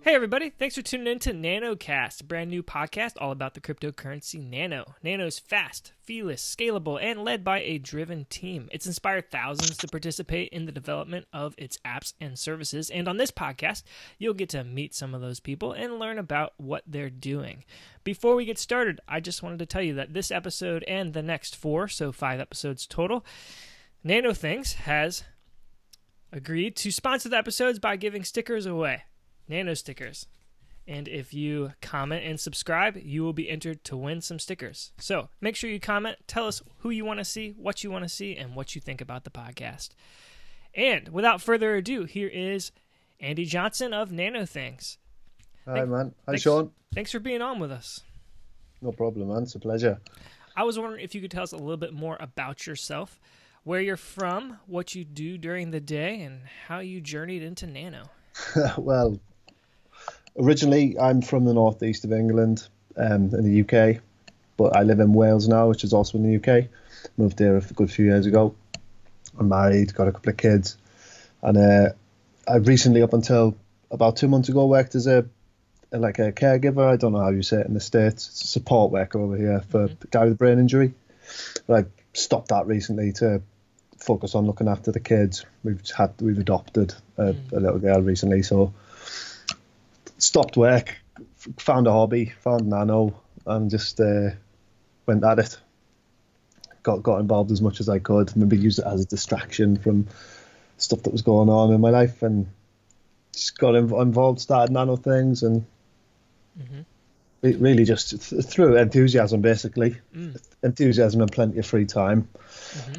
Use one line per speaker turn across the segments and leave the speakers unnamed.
Hey everybody, thanks for tuning in to Nanocast, a brand new podcast all about the cryptocurrency Nano. Nano's fast, feeless, scalable, and led by a driven team. It's inspired thousands to participate in the development of its apps and services, and on this podcast, you'll get to meet some of those people and learn about what they're doing. Before we get started, I just wanted to tell you that this episode and the next 4, so 5 episodes total, Nano Things has agreed to sponsor the episodes by giving stickers away. Nano stickers. And if you comment and subscribe, you will be entered to win some stickers. So make sure you comment, tell us who you want to see, what you want to see, and what you think about the podcast. And without further ado, here is Andy Johnson of Nano Things.
Hi, man. Hi, Sean.
Thanks for being on with us.
No problem, man. It's a pleasure.
I was wondering if you could tell us a little bit more about yourself, where you're from, what you do during the day, and how you journeyed into Nano.
Well, originally, I'm from the northeast of England, in the UK, but I live in Wales now, which is also in the UK. Moved there a good few years ago. I'm married, got a couple of kids, and I recently, up until about 2 months ago, worked as a caregiver. I don't know how you say it in the States. It's a support worker over here for a guy with a brain injury. But I stopped that recently to focus on looking after the kids. We've adopted a little girl recently, so stopped work, found a hobby, found Nano, and just went at it. Got involved as much as I could, maybe use it as a distraction from stuff that was going on in my life, and just got involved, started Nano Things, and really just through enthusiasm, basically. Enthusiasm and plenty of free time,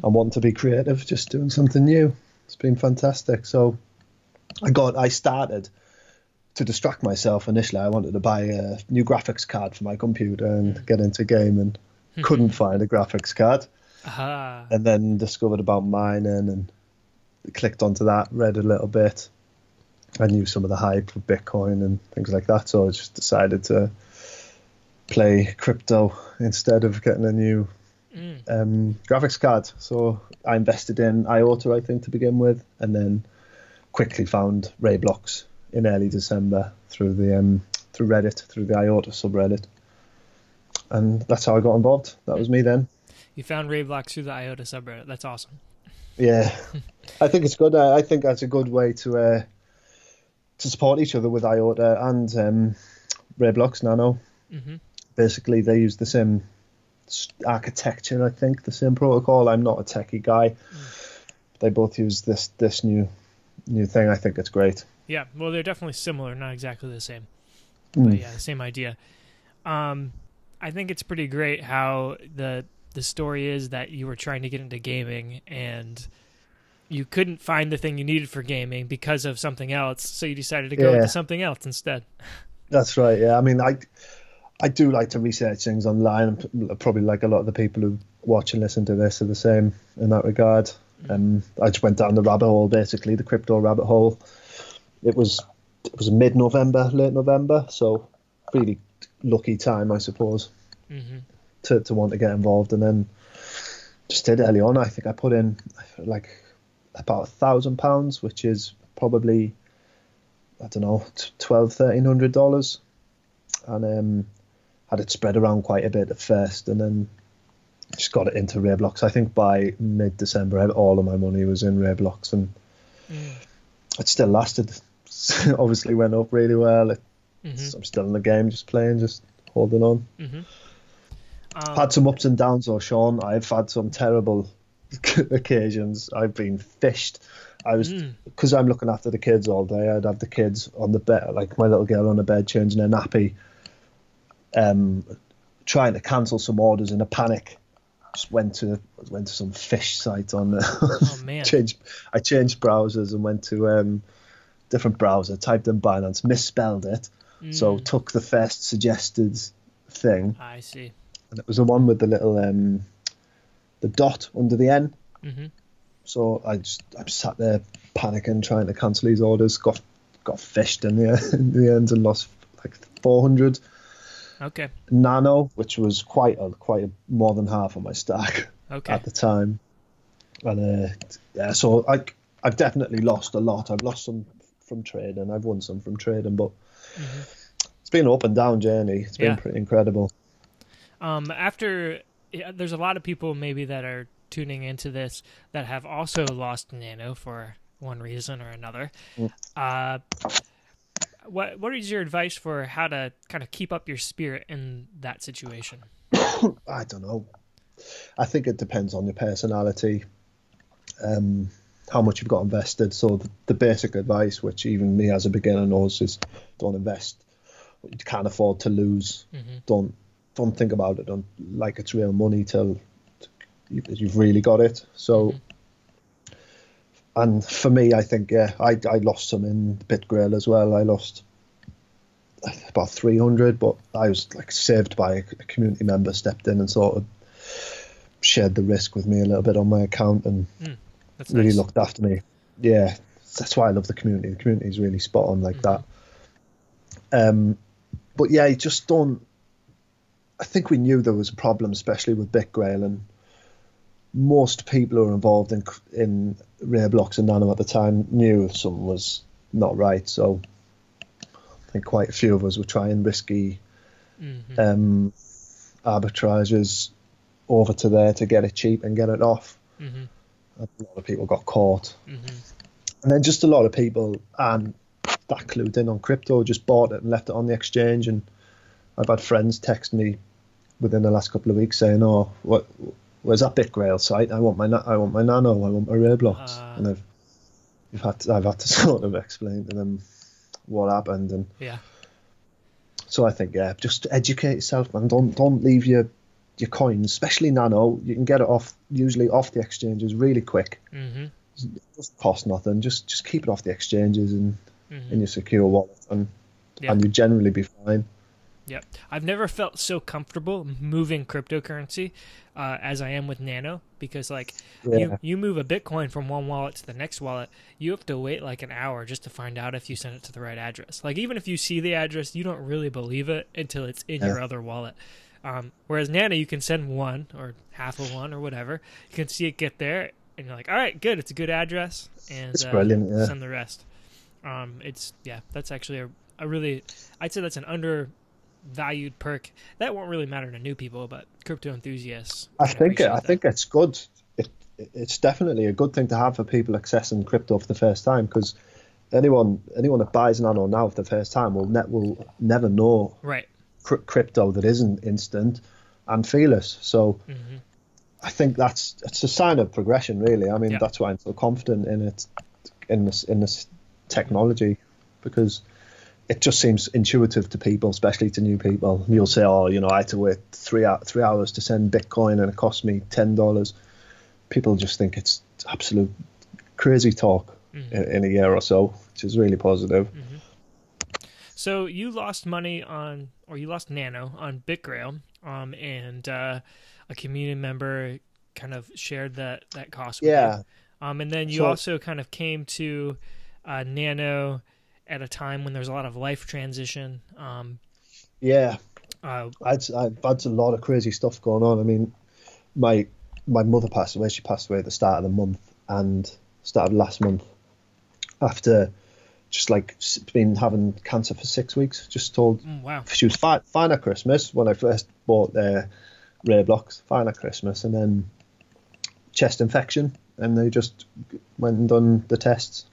and wanting to be creative, just doing something new. It's been fantastic. So I started to distract myself. Initially, I wanted to buy a new graphics card for my computer and get into gaming. Couldn't find a graphics card. And then discovered about mining and clicked onto that, read a little bit. I knew some of the hype of Bitcoin and things like that, so I just decided to play crypto instead of getting a new graphics card. So I invested in IOTA, I think, to begin with, and then quickly found Rayblox in early December through Reddit, through the IOTA subreddit, and that's how I got involved. That was me then.
You found Rayblox through the IOTA subreddit. That's awesome.
Yeah, I think it's good. I think that's a good way to support each other with IOTA and Rayblox Nano. Basically, they use the same architecture, I think, the same protocol. I'm not a techie guy. They both use this new thing. I think it's great.
Yeah, well, they're definitely similar, not exactly the same. But yeah, the same idea. I think it's pretty great how the story is that you were trying to get into gaming and you couldn't find the thing you needed for gaming because of something else, so you decided to go into something else instead. That's right,
yeah. I mean, I do like to research things online. Probably like a lot of the people who watch and listen to this are the same in that regard. I just went down the rabbit hole, basically, the crypto rabbit hole. It was mid-November, late November, so really lucky time, I suppose, to want to get involved. And then just did early on. I think I put in like about £1,000, which is probably, I don't know, $1,200-1,300, and had it spread around quite a bit at first, and then just got it into Rayblox. I think by mid-December, all of my money was in Rayblox, and it still lasted. Obviously went up really well. I'm still in the game, just playing, just holding on. Had some ups and downs though, Sean. I've had some terrible occasions. I've been fished. I was, because I'm looking after the kids all day, I'd have the kids on the bed, like my little girl on the bed changing her nappy, trying to cancel some orders in a panic. Just went to some fish site on
oh man.
I changed browsers and went to different browser, typed in Binance, misspelled it, so took the first suggested thing.
I see.
And it was the one with the little the dot under the N. So I sat there panicking, trying to cancel these orders. Got fished in the end and lost like 400.
Okay.
Nano, which was quite a more than half of my stack at the time. And so I've definitely lost a lot. I've lost some from trading. I've won some from trading, but
Hmm.
It's been an up and down journey. It's been
Yeah.
pretty incredible.
There's a lot of people maybe that are tuning into this that have also lost Nano for one reason or another.
Mm.
Uh, what is your advice for how to kind of keep up your spirit in that situation?
I don't know. I think it depends on your personality, how much you've got invested. So the basic advice, which even me as a beginner knows, is don't invest what you can't afford to lose.
Hmm.
Don't think about it like it's real money till you've really got it. So,
Hmm.
and for me, I think I lost some in BitGrail as well. I lost about 300, but I was like saved by a community member, stepped in and sort of shared the risk with me a little bit on my account and
That's
really
nice.
looked after me. Yeah, that's why I love the community. The community is really spot on like that. But yeah, you just don't. I think we knew there was a problem, especially with BitGrail, and most people who were involved in Rareblocks and Nano at the time knew something was not right. So I think quite a few of us were trying risky
Hmm.
arbitrages over to there to get it cheap and get it off.
Hmm.
A lot of people got caught,
Hmm.
and then just a lot of people aren't that clued in on crypto, just bought it and left it on the exchange. And I've had friends text me within the last couple of weeks saying, "Oh, where's that BitGrail site? I want my Nano, I want my Rareblocks." And I've had to sort of explain to them what happened, and
Yeah.
so I think just educate yourself, man. Don't leave your coins, especially Nano. You can get it usually off the exchanges really quick.
Hmm.
It doesn't cost nothing. Just keep it off the exchanges and in
Hmm.
your secure wallet, and
Yeah.
you generally be fine.
Yep. I've never felt so comfortable moving cryptocurrency as I am with Nano because, like,
Yeah,
you move a Bitcoin from one wallet to the next wallet, you have to wait like an hour just to find out if you sent it to the right address. Like, even if you see the address, you don't really believe it until it's in
yeah.
your other wallet. Whereas Nano, you can send one or half of one or whatever. You can see it get there, and you're like, all right, good, it's a good address, and
It's brilliant. Yeah,
send the rest. That's actually a really, I'd say that's an undervalued perk that won't really matter to new people, but crypto enthusiasts can
I
appreciate that.
think it's good. It's definitely a good thing to have for people accessing crypto for the first time, because anyone that buys Nano now for the first time will never know
Right.
crypto that isn't instant and feeless. So
Hmm.
I think it's a sign of progression, really. I mean,
Yeah.
that's why I'm so confident in it, in this technology, because it just seems intuitive to people, especially to new people. You'll say, "Oh, I had to wait 3 hours to send Bitcoin, and it cost me $10." People just think it's absolute crazy talk
Hmm.
in a year or so, which is really positive.
Hmm. So you lost money on, or you lost Nano on BitGrail, and a community member kind of shared that cost with you,
Yeah.
and then you
So
also kind of came to Nano at a time when there was a lot of life transition.
yeah,
Uh,
I've had a lot of crazy stuff going on. I mean, my my mother passed away. She passed away at the start of the month and started last month after just like been having cancer for 6 weeks. Just told
wow.
she was fine at Christmas when I first bought Rare Blocks, fine at Christmas, and then chest infection, and they just went and done the tests,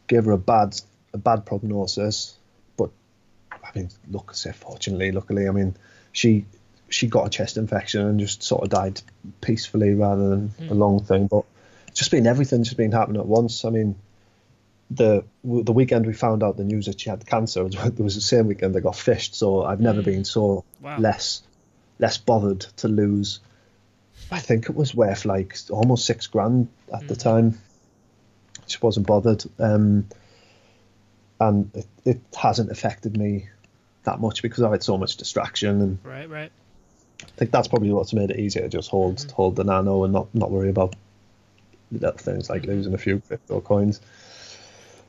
gave her a bad prognosis. But I mean, luckily, I mean, she got a chest infection and just sort of died peacefully rather than a long thing. But it's just been everything's just been happening at once. I mean, the weekend we found out the news that she had cancer, it was the same weekend I got fished. So I've never been so
Wow.
less bothered to lose. I think it was worth like almost $6,000 at the time. She wasn't bothered, and it hasn't affected me that much because I had so much distraction, and
Right. Right.
I think that's probably what's made it easier to just hold the Nano and not worry about little things like losing a few crypto coins.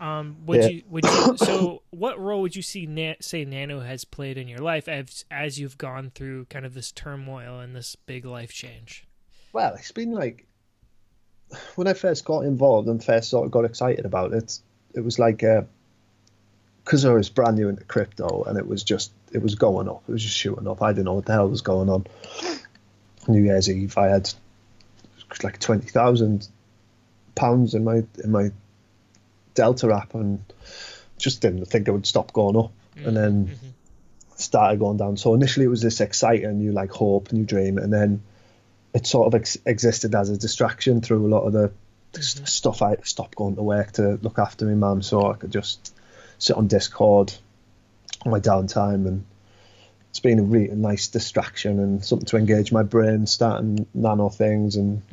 Would
Yeah,
you so what role would you say Nano has played in your life as you've gone through kind of this turmoil and this big life change?
well, it's been like when I first got involved and first sort of got excited about it, it was like because I was brand new into crypto, and it was going up. It was just shooting up. I didn't know what the hell was going on. New Year's Eve, I had like £20,000 in my Delta app, and just didn't think it would stop going up. And then started going down. So initially it was this exciting, you like hope and you dream, and then it sort of existed as a distraction through a lot of the stuff. I stopped going to work to look after my mum, so I could just sit on Discord on my downtime, and it's been a really nice distraction and something to engage my brain, starting Nano Things and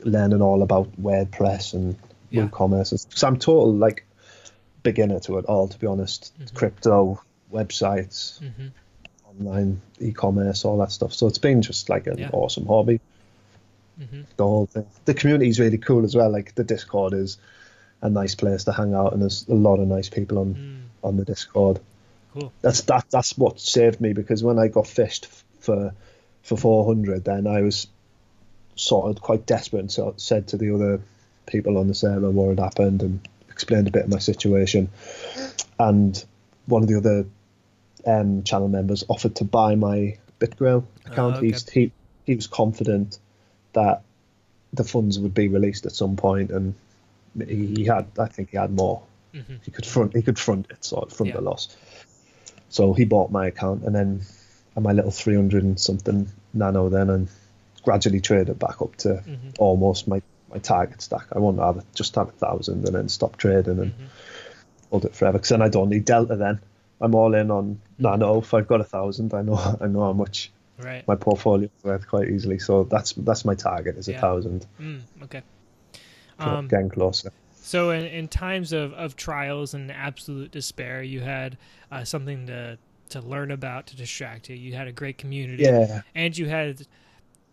learning all about WordPress and WooCommerce. So I'm total like beginner to it all, to be honest. Crypto, websites, online e-commerce, all that stuff. So it's been just like an awesome hobby. The whole thing. The community is really cool as well. Like the Discord is a nice place to hang out, and there's a lot of nice people on the Discord.
Cool.
That's what saved me, because when I got fished for 400, then I was sort of quite desperate, and so said to the other people on the server what had happened and explained a bit of my situation. And one of the other channel members offered to buy my BitGrill account. He was confident that the funds would be released at some point, and I think he had more. He could front it, sort of front the loss. So he bought my account, and then my little 300 and something Nano then, and gradually traded back up to almost my target stack. I want to have just have 1,000 and then stop trading and hold it forever, because then I don't need Delta then. I'm all in on Nano. If I've got 1,000, I know how much my portfolio is worth quite easily. So that's my target, is 1,000.
Okay.
Getting closer.
So in times of trials and absolute despair, you had something to learn about, to distract you. You had a great community, and you had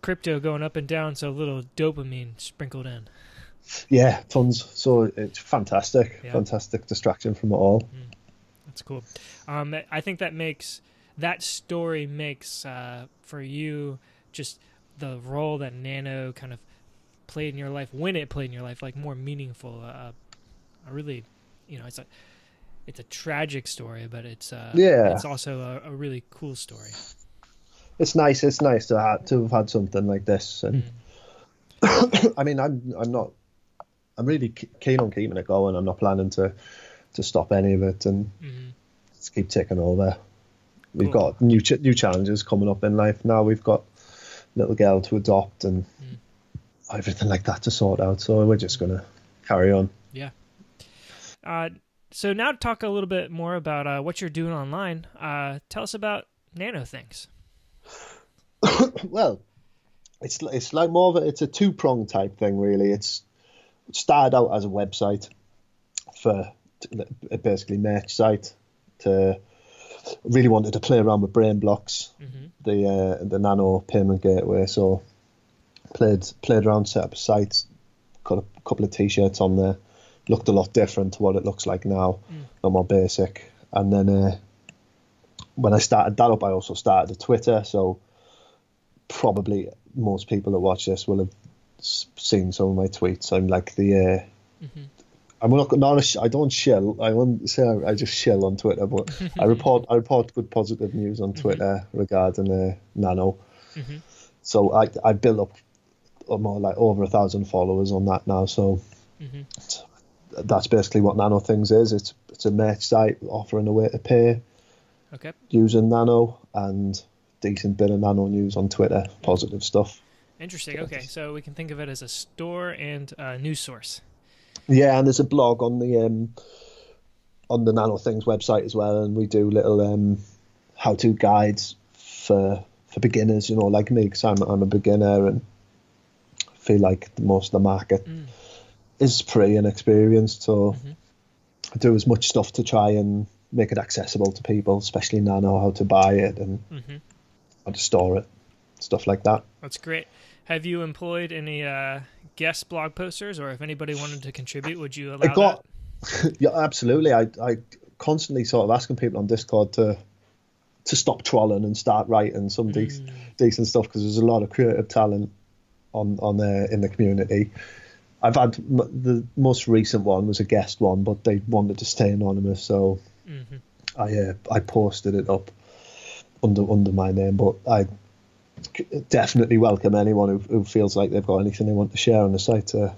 crypto going up and down, so a little dopamine sprinkled in.
Yeah, tons. So it's fantastic distraction from it all.
That's cool. I think that story makes for you just the role that Nano kind of played in your life, when it played in your life, like more meaningful. A really, it's a tragic story, but it's also a really cool story. It's nice
to have had something like this, and I mean, I'm really keen on keeping it going. I'm not planning to stop any of it, and just keep taking over. We've got new challenges coming up in life now. We've got little girl to adopt and everything like that to sort out. So we're just gonna carry on.
Yeah. So now talk a little bit more about what you're doing online. Tell us about Nano Things.
Well, it's like more of it's a two-pronged type thing, really. It started out as a website for basically merch site. Really wanted to play around with brain blocks, the Nano payment gateway. So played around, set up a site, got a couple of t-shirts on there. Looked a lot different to what it looks like now, a lot more basic. And then when I started that up, I also started a Twitter. So probably most people that watch this will have seen some of my tweets. I'm like I'm not I don't shill. I won't say I just shill on Twitter, but I report good positive news on Twitter regarding Nano. So I built up more like over 1,000 followers on that now. So that's basically what Nano Things is. It's a merch site offering a way to pay using Nano, and decent bit of Nano news on Twitter, positive stuff.
Interesting. Okay, so we can think of it as a store and a news source.
Yeah, and there's a blog on the Nano Things website as well, and we do little how-to guides for beginners, like me, because I'm a beginner and feel like most of the market is free and experienced. So I do as much stuff to try and make it accessible to people, especially Nano, how to buy it and how to store it, stuff like that.
That's great. Have you employed any guest blog posters, or if anybody wanted to contribute, would you allow that?
Yeah, absolutely. I constantly sort of asking people on Discord to stop trolling and start writing some decent stuff, because there's a lot of creative talent on there in the community. I've had the most recent one was a guest one, but they wanted to stay anonymous, so I posted it up under my name. But I definitely welcome anyone who feels like they've got anything they want to share on the site to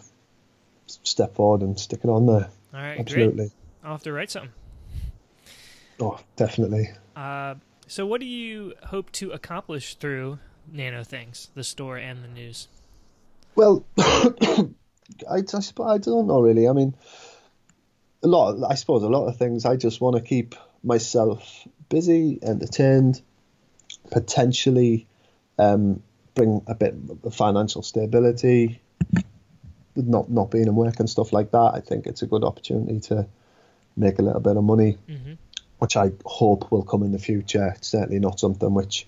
step forward and stick it on there.
All right,
absolutely.
Great. I'll have to write something.
Oh, definitely.
So what do you hope to accomplish through Nano Things, the store and the news?
Well, I don't know really. I mean, I suppose a lot of things. I just want to keep myself busy, entertained, potentially bring a bit of financial stability, not being in work and stuff like that. I think it's a good opportunity to make a little bit of money, which I hope will come in the future. It's certainly not something which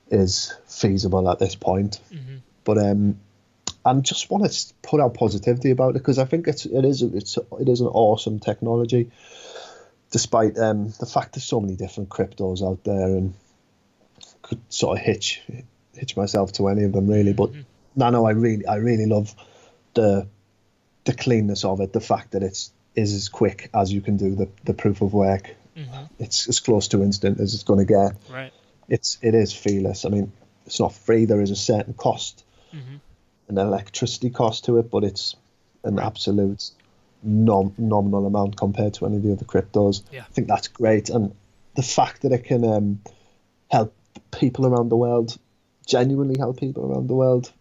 is feasible at this point, but I just want to put out positivity about it, because I think it is an awesome technology, despite the fact there's so many different cryptos out there, and could sort of hitch myself to any of them really. But Nano, I really love the cleanness of it, the fact that is as quick as you can do the proof of work. It's as close to instant as it's going to get.
Right.
It is fearless. I mean, it's not free. There is a certain cost, an electricity cost to it, but it's an absolute nominal amount compared to any of the other cryptos.
Yeah.
I think that's great, and the fact that it can help people around the world, genuinely help people around the world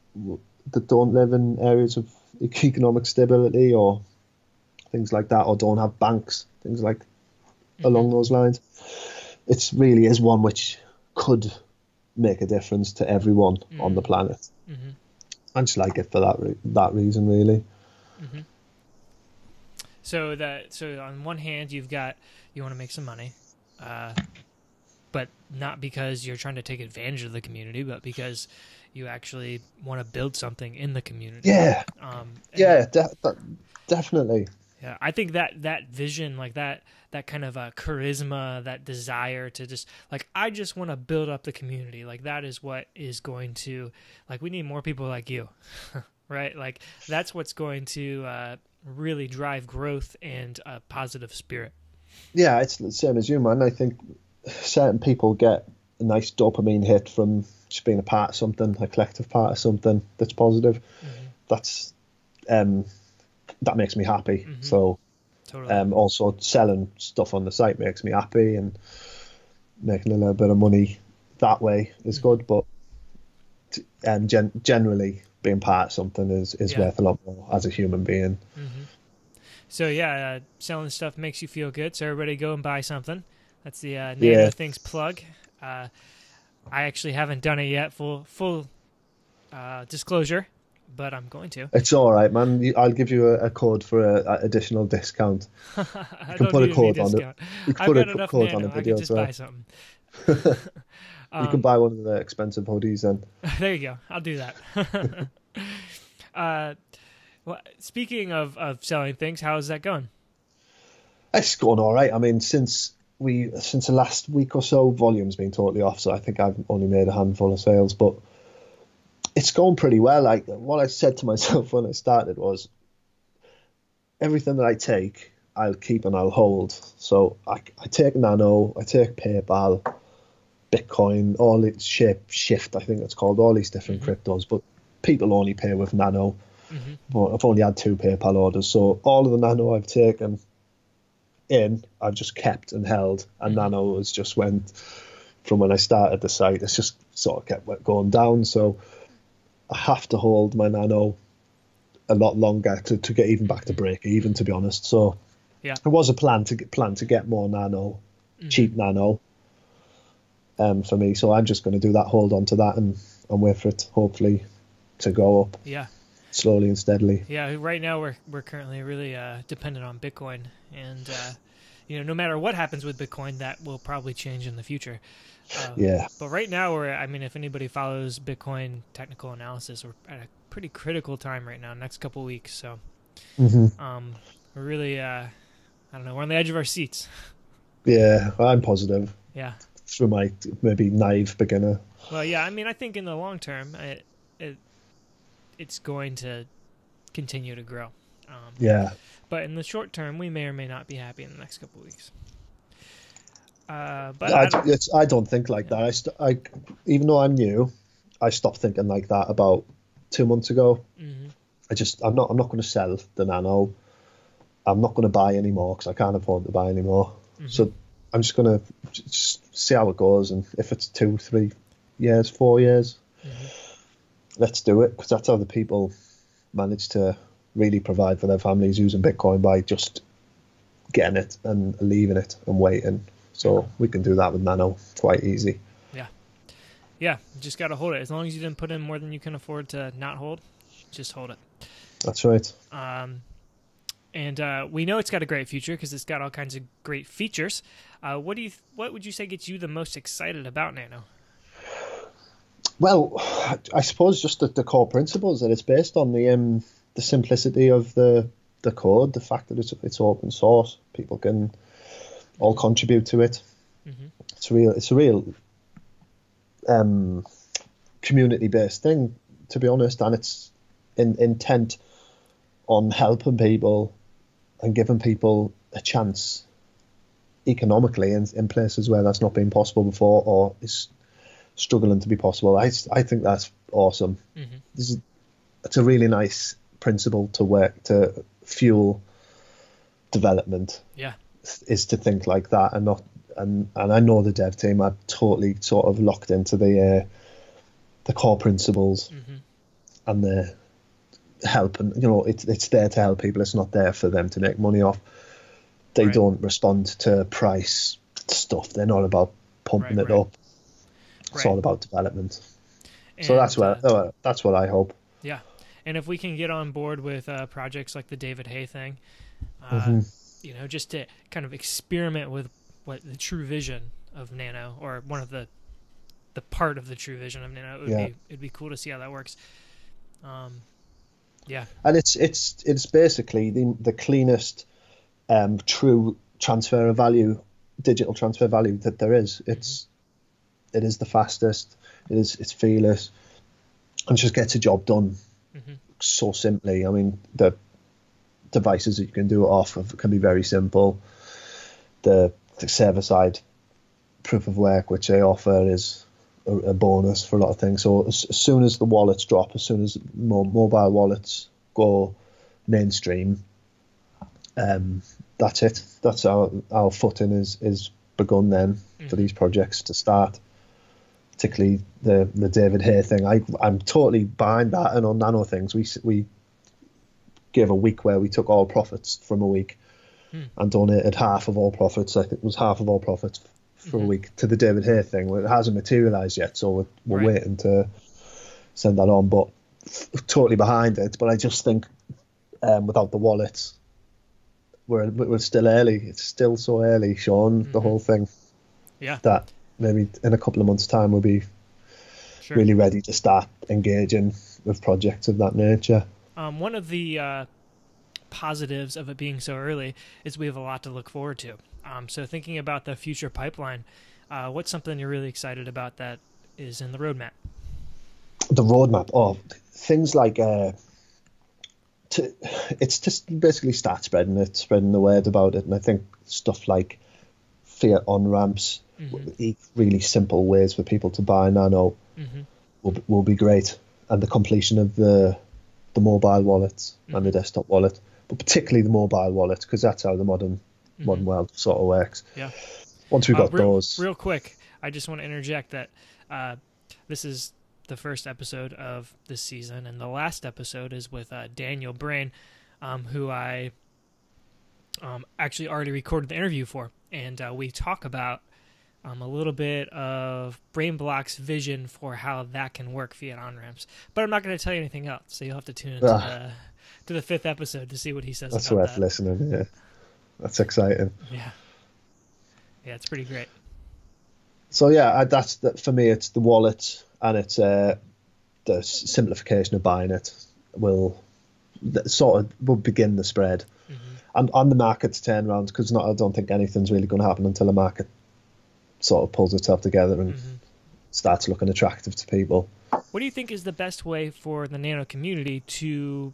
that don't live in areas of economic stability or things like that, or don't have banks, things like along those lines. It really is one which could make a difference to everyone on the planet. I just like it for that reason, really.
So on one hand, you want to make some money, but not because you're trying to take advantage of the community, but because you actually want to build something in the community.
Yeah. Definitely.
Yeah, I think that vision, like that kind of charisma, that desire to just, like, I just want to build up the community. Like, that is what is going to, like, we need more people like you, right? Like, that's what's going to really drive growth and a positive spirit.
Yeah, it's the same as you, man. I think certain people get a nice dopamine hit from just being a part of something, a collective part of something that's positive. That's that makes me happy. So totally. Also selling stuff on the site makes me happy, and making a little bit of money that way is good. But generally, being part of something is worth a lot more as a human being.
So selling stuff makes you feel good. So everybody go and buy something. That's the Nano Things plug. I actually haven't done it yet, full disclosure, but I'm going to.
It's all right, man. I'll give you a code for an additional discount. You can put a code on it. You can put a code on a video.
I can just buy something.
You can buy one of the expensive hoodies then.
There you go. I'll do that. Well, speaking of selling things, how's that going?
It's going all right. I mean, since the last week or so, volume's been totally off, so I think I've only made a handful of sales, but it's going pretty well. Like, what I said to myself when I started was, everything that I take, I'll keep and I'll hold. So I take Nano, I take PayPal, Bitcoin, all its Shift, I think it's called, all these different cryptos, but people only pay with Nano. But I've only had 2 PayPal orders, so all of the Nano I've taken in, I've just kept and held, and Nano has just went from when I started the site, it's just sort of kept going down. So I have to hold my Nano a lot longer to get even back to break even, to be honest. So it was a plan to get more Nano, cheap Nano, for me. So I'm just going to do that, hold on to that, and wait for it hopefully to go up.
Yeah.
Slowly and steadily.
Yeah, right now we're currently really dependent on Bitcoin, and no matter what happens with Bitcoin, that will probably change in the future. But right now if anybody follows Bitcoin technical analysis, we're at a pretty critical time right now, next couple of weeks. So we're really I don't know, we're on the edge of our seats. Yeah,
I'm positive.
Yeah.
For my maybe naive beginner.
Well, yeah, I mean, I think in the long term, it's going to continue to grow.
Yeah.
But in the short term, we may or may not be happy in the next couple of weeks. But
I don't think like that. Even though I'm new, I stopped thinking like that about 2 months ago. I'm not going to sell the Nano. I'm not going to buy anymore because I can't afford to buy anymore. So I'm just going to just see how it goes, and if it's 2, 3 years, 4 years, let's do it, because that's how the people manage to really provide for their families, using Bitcoin by just getting it and leaving it and waiting. So we can do that with Nano quite easy.
Yeah, you just got to hold it. As long as you didn't put in more than you can afford to not hold, just hold it.
That's right.
And we know it's got a great future because it's got all kinds of great features. What would you say gets you the most excited about Nano?
Well, I suppose just the core principles that it's based on, the simplicity of the code, the fact that it's open source, people can all contribute to it. It's a real community based thing, to be honest, and it's intent on helping people and giving people a chance economically in places where that's not been possible before, or is struggling to be possible. I think that's awesome. It's a really nice principle to work to fuel development. Is to think like that, and not and I know the dev team are totally sort of locked into the core principles, and the helping. It's there to help people. It's not there for them to make money off. They don't respond to price stuff. They're not about pumping it up. It's all about development. And, so that's what I hope.
Yeah, and if we can get on board with projects like the David Hay thing, just to kind of experiment with what the true vision of Nano, or one of the part of the true vision of Nano, it'd be cool to see how that works. And
it's basically the cleanest true transfer of value, digital transfer value that there is. It is the fastest. It's fearless, and just gets a job done so simply. I mean, the devices that you can do it off of can be very simple. The server side proof of work which they offer is a bonus for a lot of things. So as soon as the wallets drop, as soon as mobile wallets go mainstream, that's it. That's our footing is begun then for these projects to start. Particularly the David Hay thing. I'm totally behind that. And on Nano Things, we gave a week where we took all profits from a week and donated half of all profits. I think it was half of all profits for a week to the David Hay thing. Well, it hasn't materialized yet, so we're waiting to send that on. But totally behind it. But I just think without the wallets, we're still early. It's still so early, Sean. The whole thing.
Yeah.
That maybe in a couple of months' time we'll be really ready to start engaging with projects of that nature.
One of the positives of it being so early is we have a lot to look forward to. So thinking about the future pipeline, what's something you're really excited about that is in the roadmap?
The roadmap, things like it's just basically start spreading the word about it, and I think stuff like fiat on ramps, really simple ways for people to buy Nano will be great, and the completion of the mobile wallets and the desktop wallet, but particularly the mobile wallet, because that's how the modern world sort of works.
Yeah.
Once we've got those.
Real quick, I just want to interject that this is the first episode of this season, and the last episode is with Daniel Brain, who I actually already recorded the interview for, and we talk about a little bit of BrainBlock's vision for how that can work fiat on-ramps. But I'm not going to tell you anything else, so you'll have to tune into to the 5th episode to see what he says
That's
about that.
That's worth listening, yeah. That's exciting.
Yeah, it's pretty great.
So yeah, for me, it's the wallet, and it's the simplification of buying it will begin the spread. And on the market's turnaround, because I don't think anything's really going to happen until the market sort of pulls itself together and starts looking attractive to people.
What do you think is the best way for the Nano community to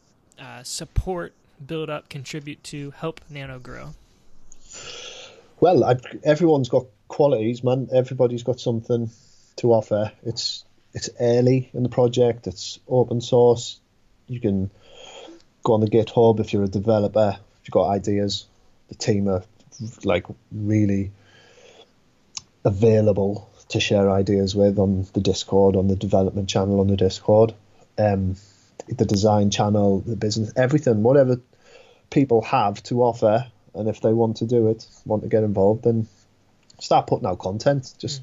support, build up, contribute to help Nano grow?
Well, everyone's got qualities, man. Everybody's got something to offer. It's early in the project. It's open source. You can go on the GitHub if you're a developer. If you've got ideas, the team are like really available to share ideas with on the Discord, on the development channel on the Discord, the design channel, the business, everything, whatever people have to offer. And if they want to do it, want to get involved, then start putting out content. Just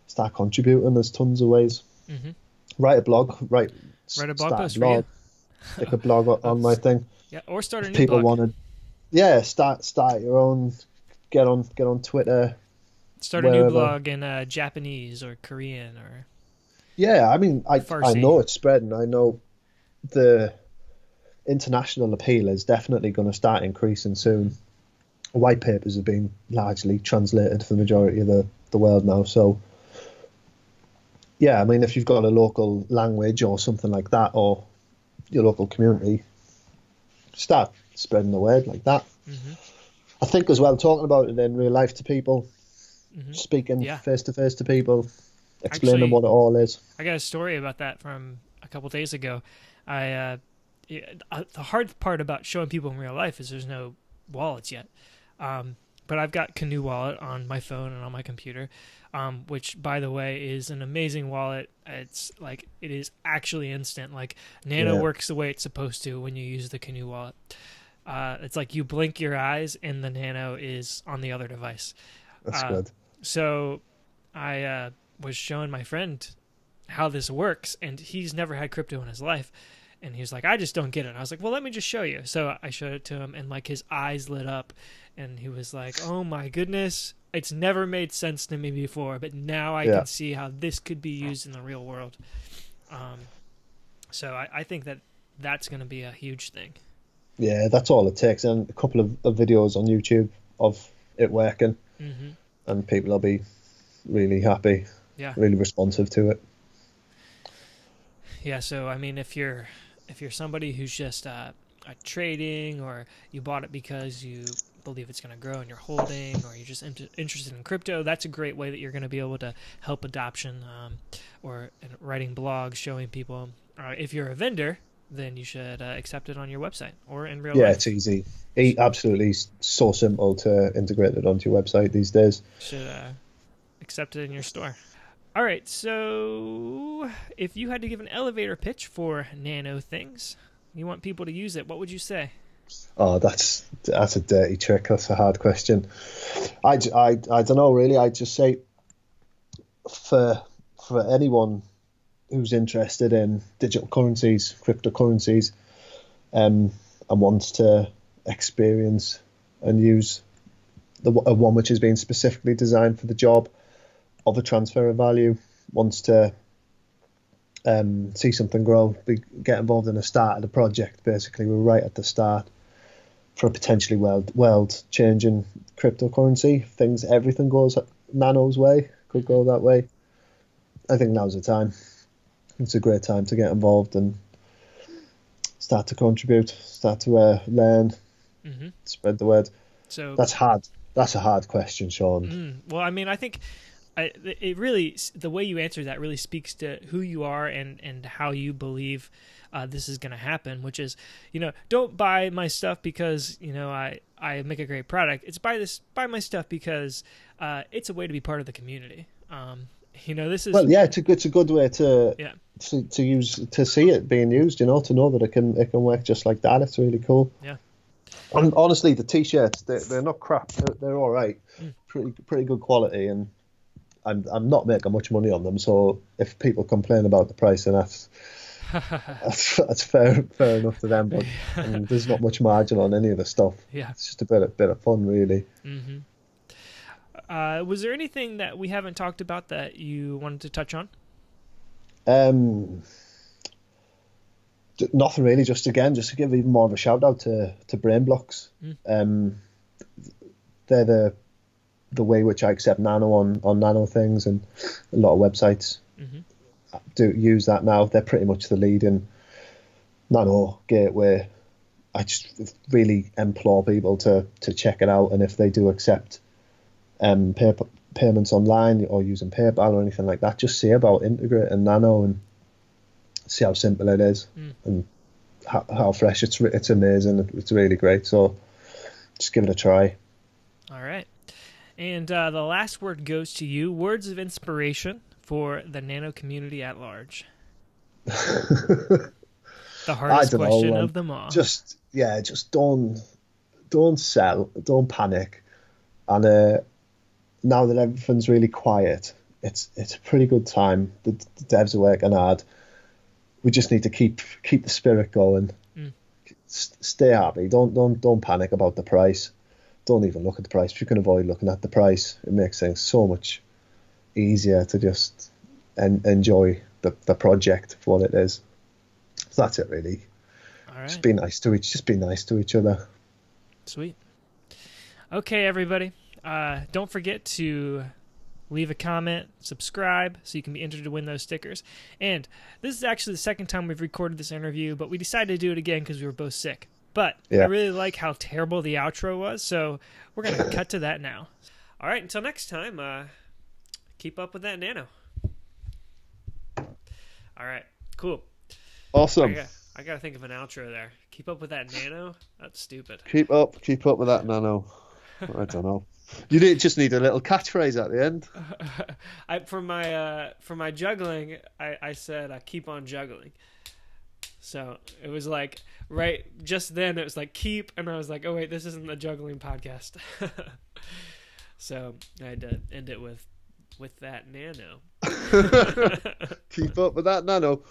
start contributing. There's tons of ways. Mm-hmm. Write a blog. Write
a blog post for you.
Stick a blog on my thing.
Yeah, or start a new
people
blog.
Want to, start your own. Get on Twitter.
Start wherever. A new blog in Japanese or Korean or.
Yeah, I mean, I know it's spreading. I know the international appeal is definitely going to start increasing soon. White papers have been largely translated for the majority of the world now. So, yeah, I mean, if you've got a local language or something like that, or your local community, start spreading the word like that. Mm-hmm. I think as well, talking about it in real life to people, speaking face to face to people, explaining what it all is.
I got a story about that from a couple days ago. The hard part about showing people in real life is there's no wallets yet. But I've got Canoe Wallet on my phone and on my computer, which, by the way, is an amazing wallet. It's like, it is actually instant. Like, Nano works the way it's supposed to when you use the Canoe Wallet. It's like you blink your eyes and the Nano is on the other device.
That's good.
So I was showing my friend how this works, and he's never had crypto in his life. And he was like, I just don't get it. And I was like, well, let me just show you. So I showed it to him, and like his eyes lit up, and he was like, oh my goodness, it's never made sense to me before, but now I can see how this could be used in the real world. So I think that's going to be a huge thing.
Yeah, that's all it takes. And a couple of videos on YouTube of it working, and people will be really happy, really responsive to it.
Yeah, so I mean, if you're somebody who's just trading, or you bought it because you believe it's going to grow and you're holding, or you're just interested in crypto, that's a great way that you're going to be able to help adoption, or writing blogs, showing people. If you're a vendor, then you should accept it on your website or in real life.
Yeah, it's easy. Absolutely so simple to integrate it onto your website these days.
Should accept it in your store. All right, so if you had to give an elevator pitch for Nano Things, you want people to use it, what would you say?
Oh, that's a dirty trick. That's a hard question. I don't know, really. I'd just say for anyone who's interested in digital currencies, cryptocurrencies, and wants to experience and use one which has been specifically designed for the job of a transfer of value, wants to see something grow, get involved in the start of the project. Basically, we're right at the start for a potentially world-changing cryptocurrency. Everything goes Nano's way, could go that way. I think now's the time. It's a great time to get involved and start to contribute, start to learn, spread the word. So that's hard. That's a hard question, Sean.
Well, I mean, I think it really, the way you answer that really speaks to who you are and how you believe this is going to happen, which is, don't buy my stuff because, I make a great product. It's buy my stuff because it's a way to be part of the community. This is... Well,
yeah, it's a good way to see it being used, to know that it can work just like that. It's really cool.
Yeah.
And honestly, the t-shirts, they're not crap. They're all right. Pretty good quality, and I'm not making much money on them. So if people complain about the price, then that's fair enough to them. But there's not much margin on any of the stuff.
Yeah,
it's just a bit of fun, really.
Was there anything that we haven't talked about that you wanted to touch on?
Nothing really. Just to give even more of a shout out to Brain Blocks. They're the way which I accept Nano on Nano Things, and a lot of websites do use that now. They're pretty much the leading Nano Gateway. I just really implore people to check it out, and if they do accept payments online or using PayPal or anything like that, just see about integrating Nano and see how simple it is and how fresh. It's amazing. It's really great. So just give it a try.
All right. And the last word goes to you. Words of inspiration for the Nano community at large. The hardest question of them all.
Just don't sell, don't panic. And now that everything's really quiet, it's a pretty good time. The devs are working hard. We just need to keep the spirit going. Stay happy. Don't panic about the price. Don't even look at the price. If you can avoid looking at the price, it makes things so much easier to just enjoy the project for what it is. So that's it, really.
All right.
Just be nice to each other.
Sweet. Okay, everybody. Don't forget to leave a comment, subscribe, so you can be entered to win those stickers. And this is actually the second time we've recorded this interview, but we decided to do it again because we were both sick. But I really like how terrible the outro was, so we're going to cut to that now. All right, until next time, keep up with that Nano. All right, cool.
Awesome.
I got to think of an outro there. Keep up with that Nano? That's stupid.
Keep up with that Nano. I don't know. You just need a little catchphrase at the end.
For my juggling, I said keep on juggling. So it was like right just then it was like keep, and I was like, oh wait, this isn't the juggling podcast. So I had to end it with that Nano.
Keep up with that Nano.